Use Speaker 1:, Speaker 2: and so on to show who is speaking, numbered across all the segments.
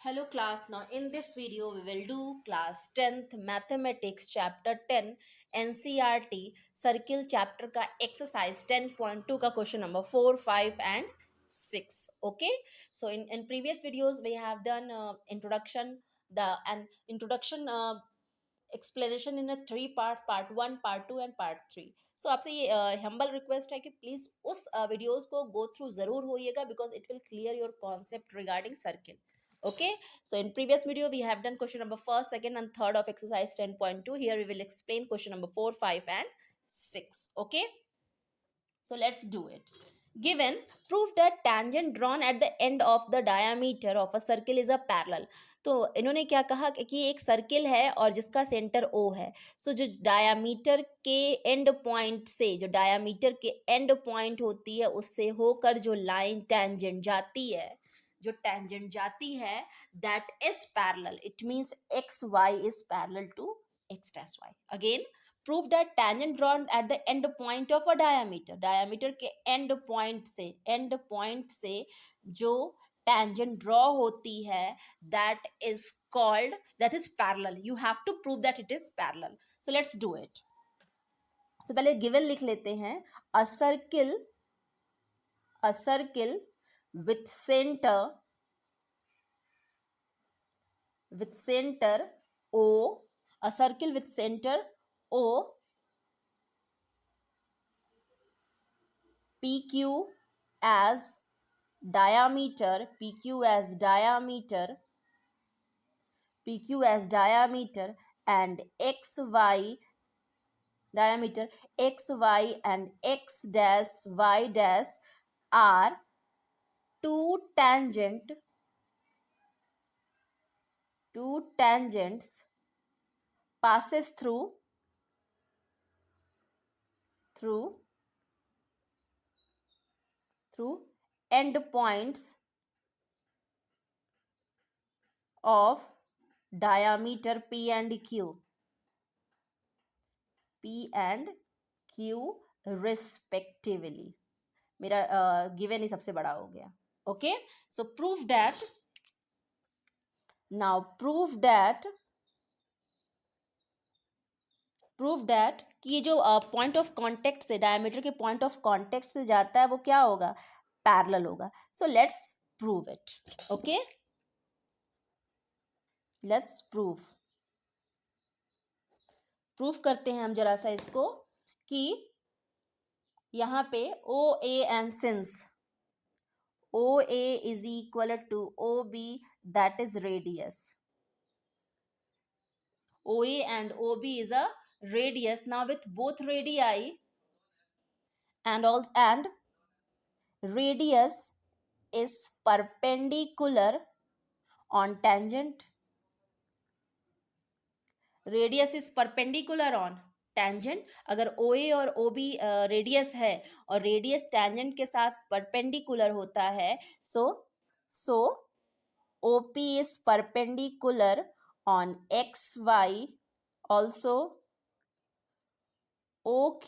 Speaker 1: Hello class, now in this video we will do class 10th mathematics chapter 10 NCERT circle chapter का exercise 10.2 का question number 4, 5 and 6. Okay, so in previous videos we have done introduction introduction explanation in a three parts, part 1, part 2 and part 3. So आपसे ये humble request है कि please उस videos को go through ज़रूर होइएगा because it will clear your concept regarding circle. Okay, so in previous video we have done question number 1st, 2nd and 3rd of exercise 10.2. Here we will explain question number 4, 5 and 6. Okay, so let's do it. Given, prove that tangent drawn at the end of the diameter of a circle is a parallel. तो इन्होंने क्या कहा कि एक circle है और जिसका centre O है. सो जो डायामीटर के एंड पॉइंट से, जो डायामीटर के एंड पॉइंट होती है उससे होकर जो लाइन टेंजेंट जाती है, जो टेंजेंट जाती है, that is parallel. It means X Y is parallel to X dash Y. Again, prove that tangent drawn at the end point of a diameter. Diameter के एंड पॉइंट से जो tangent draw होती है, that is parallel. You have to prove that it is parallel. So let's do it. तो पहले given लिख लेते हैं. A circle with center O, a circle with center O, PQ as diameter, and XY diameter, XY and X dash Y dash are two tangents passes through end points of diameter P and Q respectively. मेरा given ही सबसे बड़ा हो गया. Okay, so prove that कि ये जो point of contact से, diameter के पॉइंट ऑफ कांटेक्ट से जाता है वो क्या होगा, पैरेलल होगा. So let's prove it. Okay, let's prove करते हैं हम जरा सा इसको कि यहाँ पे O A and since O A is equal to O B, that is radius. OA and OB is a radius. Now with both radii and radius is perpendicular on tangent. Radius is perpendicular on tangent. अगर OA और OB radius है और radius tangent के साथ perpendicular होता है, so OP is perpendicular on XY. Also OQ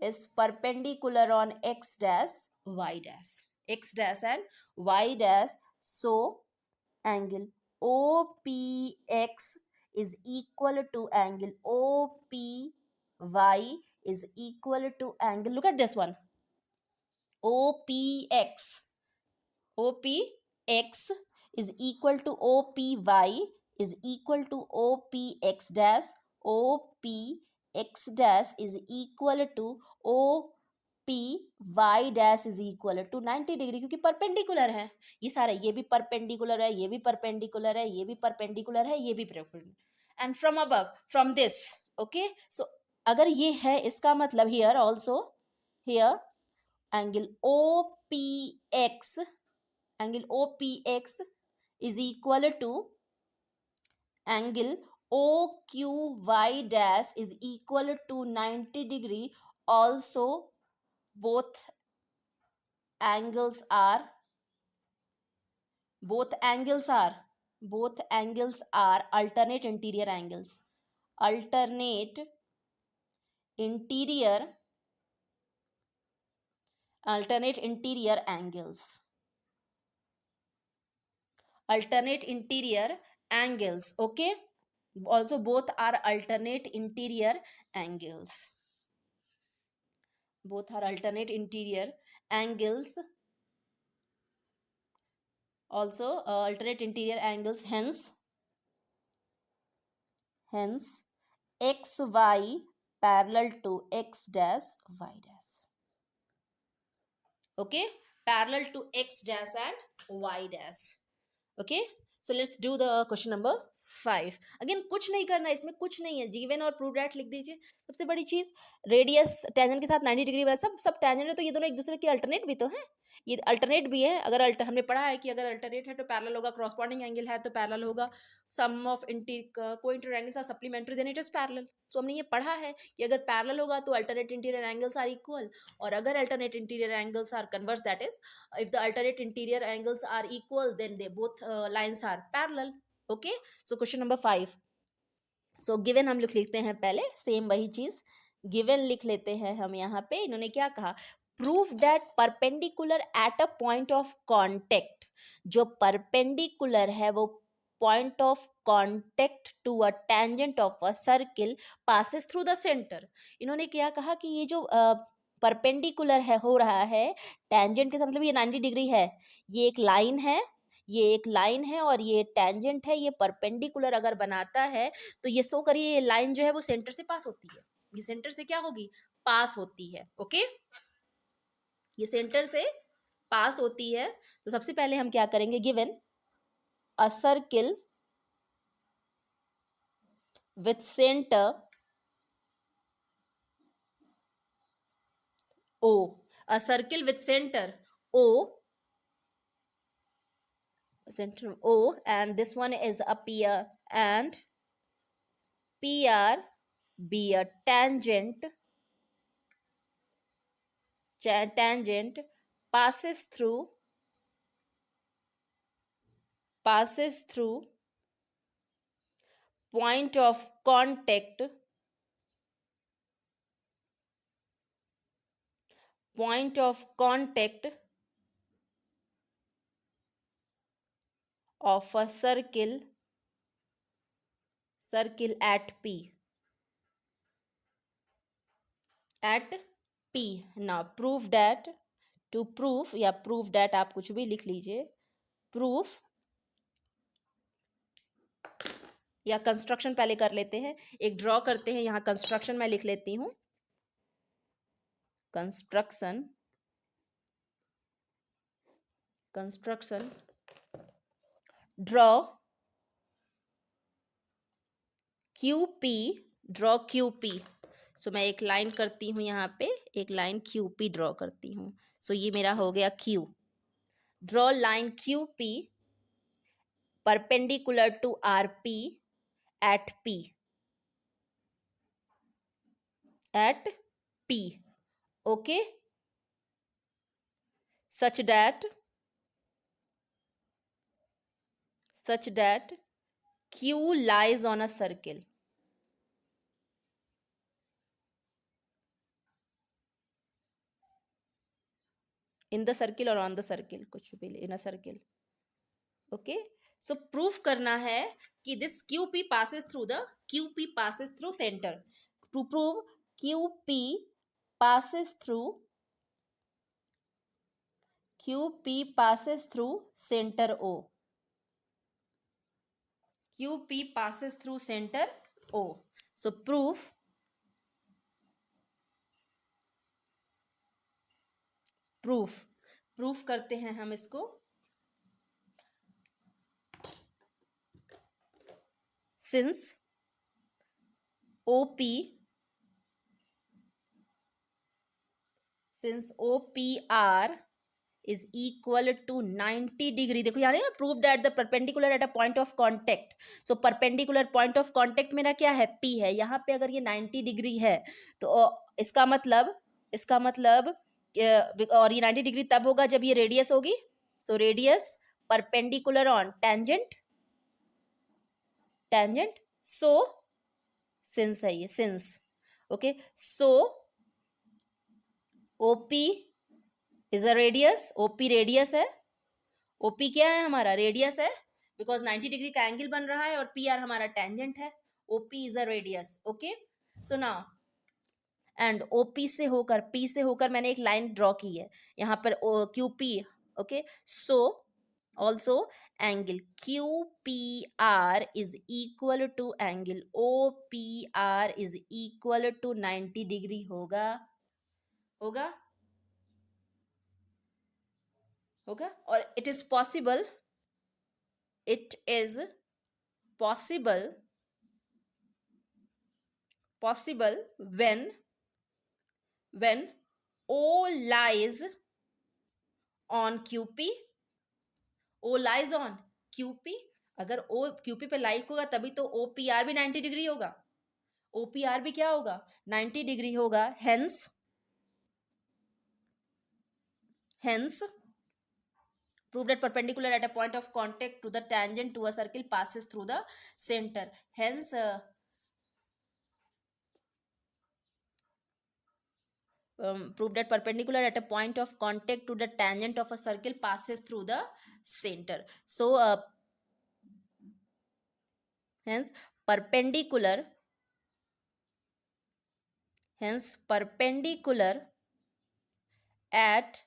Speaker 1: is perpendicular on X dash Y dash. X dash and Y dash. So angle OPX is equal to angle OPY is equal to angle, look at this one, OPX is equal to OPY is equal to OPX dash. OPX dash is equal to OPY dash is equal to 90 degree, क्योंकि perpendicular है ये सारे. ये भी perpendicular है, ये भी perpendicular है, ये भी परपेंडिकुलर है, ये भी perpendicular. And from above, from this. Okay, so अगर ये है, इसका मतलब here also, here angle OPX is equal to angle OQY dash is equal to 90 degree. Also both angles are alternate interior angles. Alternate interior angles. alternate interior angles. Okay, also both are alternate interior angles, both are alternate interior angles, also alternate interior angles, hence xy parallel to x dash y dash. Okay, parallel to x dash and y dash. Okay, so let's do the question number 5. Again कुछ नहीं करना है इसमें, कुछ नहीं है, given और prove that लिख दीजिए। सबसे बड़ी चीज, रेडियस टेंजेंट के साथ 90 डिग्री बना, सब टेंजेंट है तो ये दोनों एक दूसरे के अल्टरनेट भी तो है, ये अल्टरनेट भी है। अगर हमने पढ़ा है कि अगर अल्टरनेट है तो पैरेलल होगा, कॉरस्पॉन्डिंग एंगल है तो पैरेलल होगा, sum of cointerior angles are supplementary then it is parallel. So हमने ये पढ़ा है कि अगर पैरेलल होगा तो alternate interior angles are equal, और अगर alternate interior angles are converse, that is if the alternate interior angles are equal then they both lines are parallel. Okay, so question number 5. so given हम लोग लिखते हैं, पहले same वही चीज given लिख लेते हैं हम। यहाँ पे इन्होंने क्या कहा, prove that perpendicular at a point of contact, जो perpendicular है वो point of contact to a tangent of a circle passes through the center। इन्होंने क्या कहा कि ये जो परपेंडिकुलर है हो रहा है टेंजेंट के साथ, मतलब ये 90 डिग्री है, ये एक लाइन है, ये एक लाइन है और ये टेंजेंट है, ये परपेंडिकुलर अगर बनाता है तो ये सो करिए ये लाइन जो है वो सेंटर से पास होती है, ये सेंटर से क्या होगी, पास होती है। ओके, ये सेंटर से पास होती है। तो सबसे पहले हम क्या करेंगे, given a circle with centre O, a circle with center O, center O, and this one is a PR, and PR be a tangent, tangent passes through point of contact, point of contact of a circle at P, at P। now prove that, to prove या prove that आप कुछ भी लिख लीजिए, proof या construction पहले कर लेते हैं, एक ड्रॉ करते हैं, यहाँ कंस्ट्रक्शन मैं लिख लेती हूँ, construction draw QP, draw QP। सो मैं एक लाइन करती हूँ, यहाँ पे एक लाइन QP ड्रॉ करती हूँ। सो ये मेरा हो गया Q, draw line QP perpendicular to RP at P, at P। okay, such that Q lies on a circle, in the circle or on the circle, कुछ भी, in a circle। okay, so proof करना है कि this QP passes through center। to prove QP passes through center O, QP passes through center O। so proof करते हैं हम इसको, since OPR is equal to 90 degree. देखो यार, ना prove that the perpendicular at a point of contact. So perpendicular point of contact मेरा क्या है, P है। यहाँ पे अगर ये 90 डिग्री है तो इसका मतलब और ये 90 डिग्री तब होगा जब ये रेडियस होगी। So radius perpendicular on tangent, so since है ये, since. Okay, so OP is a radius, OP radius है, OP क्या है हमारा, रेडियस है। बिकॉज 90 डिग्री का एंगल बन रहा है और पी आर हमारा टेंजेंट है, OP is a radius. Okay, so now and OP से होकर, पी से होकर मैंने एक लाइन ड्रॉ की है यहाँ पर, Q P. Okay, so also angle Q P R is equal to angle O P R is equal to 90 degree होगा. होगा, होगा. और it is possible, it is possible when O lies on QP. O lies on QP. अगर O QP पे like होगा तभी तो OPR भी 90 डिग्री होगा. OPR भी क्या होगा, 90 डिग्री होगा. Hence prove that perpendicular at a point of contact to the tangent to a circle passes through the center. Hence prove that perpendicular at a point of contact to the tangent of a circle passes through the center. So hence perpendicular at the point of contact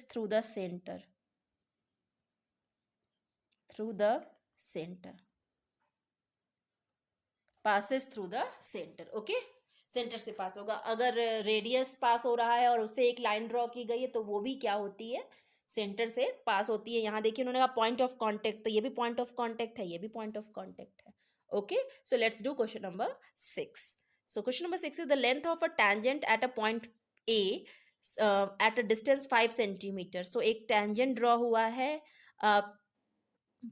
Speaker 1: to the tangent to a circle passes through the center. Passes through the center. Okay, centre से पास होगा. अगर radius पास हो रहा है और उससे एक line draw की गई है तो वो भी क्या होती है, सेंटर से पास होती है. यहाँ देखिए उन्होंने कहा पॉइंट ऑफ कांटेक्ट, तो ये भी पॉइंट ऑफ कांटेक्ट है, ये भी पॉइंट ऑफ कांटेक्ट है. Okay, so let's do question number 6. So question number 6 is the length of a tangent at a point A at a distance 5 centimeter. So एक tangent draw हुआ है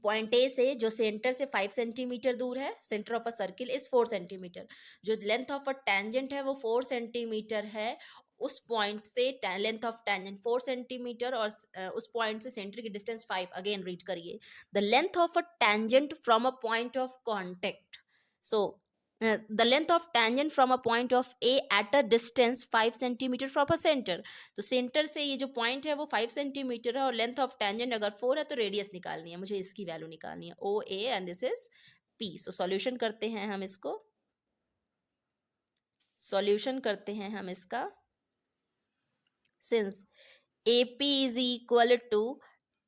Speaker 1: point A से जो centre से 5 centimetre दूर है. Centre of a circle is 4 centimetre. जो length of a tangent है वो 4 सेंटीमीटर है. उस पॉइंट से लेंथ ऑफ टेंजेंट 4 सेंटीमीटर और उस पॉइंट से सेंटर की डिस्टेंस 5. अगेन रीड करिए, the length of a tangent from a point of contact. So the length of tangent from a point of A at a distance 5 centimeter from a center. तो centre से ये जो point है वो 5 centimetre है और length of tangent अगर 4 है तो रेडियस निकालनी है, मुझे इसकी वैल्यू निकालनी है, O A and this is P. So solution करते हैं हम इसको, since A P is equal to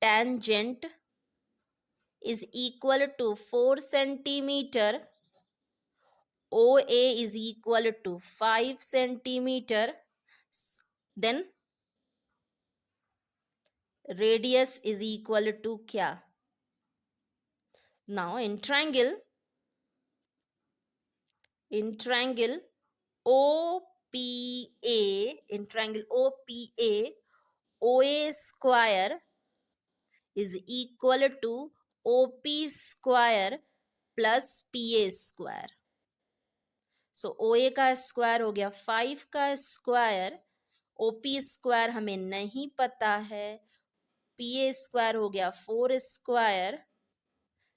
Speaker 1: tangent is equal to 4 centimetre, OA is equal to 5 centimeter, then radius is equal to क्या. Now in triangle OPA, OA square is equal to OP square plus PA square. So OA का square हो गया 5 का square, OP square हमें नहीं पता है, PA square हो गया 4 square.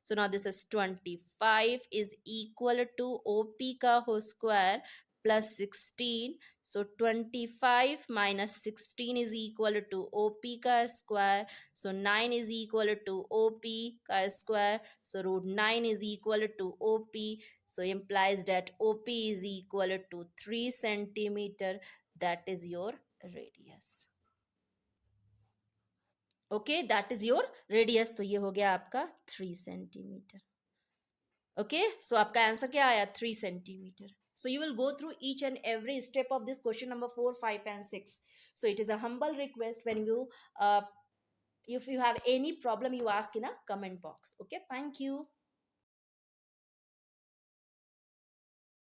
Speaker 1: So now this is 25 is equal to OP का हो square plus 16. So 25 minus 16 is equal to OP का square. So 9 is equal to OP का square. So root 9 is equal to OP. So implies that OP is equal to 3 centimeter. That is your radius. Okay, that is your radius. तो ये हो गया आपका 3 centimetre. Okay, सो आपका answer क्या आया, 3 centimetre. So you will go through each and every step of this question number 4, 5 and 6. So it is a humble request when you if you have any problem you ask in a comment box. Okay, thank you.